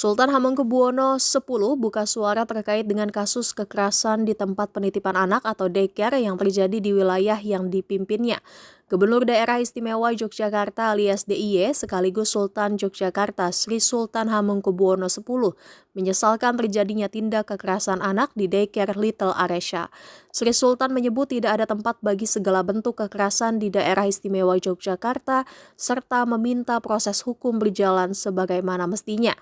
Sultan Hamengkubuwono X buka suara terkait dengan kasus kekerasan di tempat penitipan anak atau daycare yang terjadi di wilayah yang dipimpinnya. Gubernur Daerah Istimewa Yogyakarta alias DIY sekaligus Sultan Yogyakarta Sri Sultan Hamengkubuwono X menyesalkan terjadinya tindak kekerasan anak di daycare Little Aresya. Sri Sultan menyebut tidak ada tempat bagi segala bentuk kekerasan di Daerah Istimewa Yogyakarta serta meminta proses hukum berjalan sebagaimana mestinya.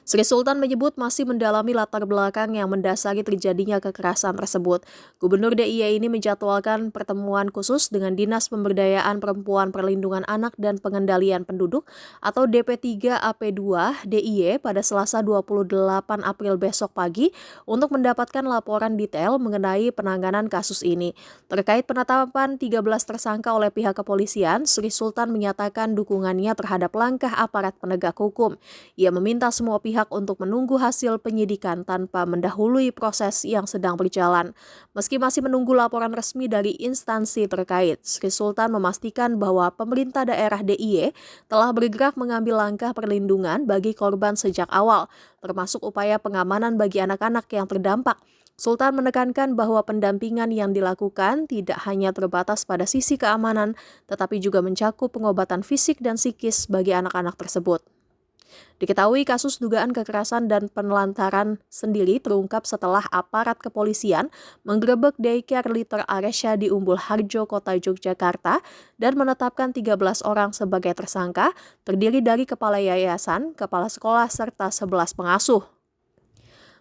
Sri Sultan menyebut masih mendalami latar belakang yang mendasari terjadinya kekerasan tersebut. Gubernur DIY ini menjadwalkan pertemuan khusus dengan Dinas Pemberdayaan Perempuan Perlindungan Anak dan Pengendalian Penduduk atau DP3 AP2 DIY pada Selasa 28 April besok pagi untuk mendapatkan laporan detail mengenai penanganan kasus ini. Terkait penetapan 13 tersangka oleh pihak kepolisian, Sri Sultan menyatakan dukungannya terhadap langkah aparat penegak hukum. Ia meminta semua pihak untuk menunggu hasil penyidikan tanpa mendahului proses yang sedang berjalan. Meski masih menunggu laporan resmi dari instansi terkait, Sri Sultan memastikan bahwa pemerintah daerah DIY telah bergerak mengambil langkah perlindungan bagi korban sejak awal, termasuk upaya pengamanan bagi anak-anak yang terdampak. Sultan menekankan bahwa pendampingan yang dilakukan tidak hanya terbatas pada sisi keamanan, tetapi juga mencakup pengobatan fisik dan psikis bagi anak-anak tersebut. Diketahui kasus dugaan kekerasan dan penelantaran sendiri terungkap setelah aparat kepolisian menggerebek daycare Little Aresya di Umbul Harjo, Kota Yogyakarta dan menetapkan 13 orang sebagai tersangka, terdiri dari kepala yayasan, kepala sekolah, serta 11 pengasuh.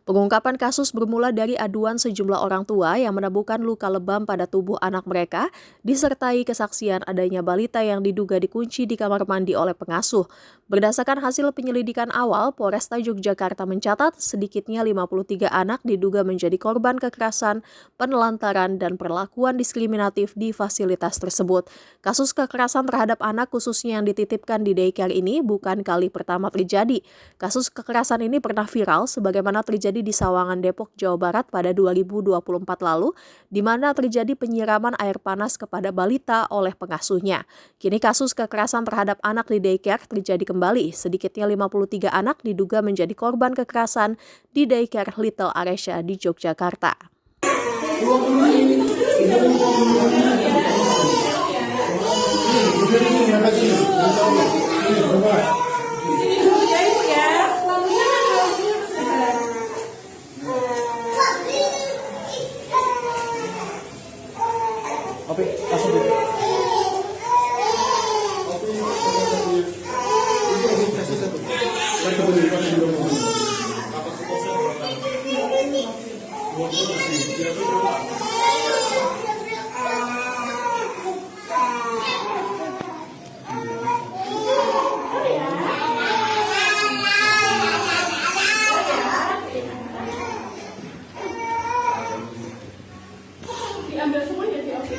Pengungkapan kasus bermula dari aduan sejumlah orang tua yang menemukan luka lebam pada tubuh anak mereka, disertai kesaksian adanya balita yang diduga dikunci di kamar mandi oleh pengasuh. Berdasarkan hasil penyelidikan awal, Polresta Yogyakarta mencatat sedikitnya 53 anak diduga menjadi korban kekerasan, penelantaran, dan perlakuan diskriminatif di fasilitas tersebut. Kasus kekerasan terhadap anak khususnya yang dititipkan di daycare ini bukan kali pertama terjadi. Kasus kekerasan ini pernah viral sebagaimana terjadi di Sawangan, Depok, Jawa Barat pada 2024 lalu, di mana terjadi penyiraman air panas kepada balita oleh pengasuhnya. Kini kasus kekerasan terhadap anak di daycare terjadi kembali. Sedikitnya 53 anak diduga menjadi korban kekerasan di daycare Little Aresya di Yogyakarta. Oke, langsung dulu. Diambil semua ya, oke.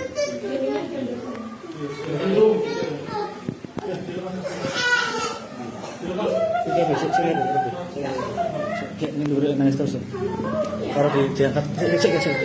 Ini dulu nangis terus. Kalau diangkat, cek.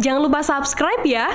Jangan lupa subscribe ya.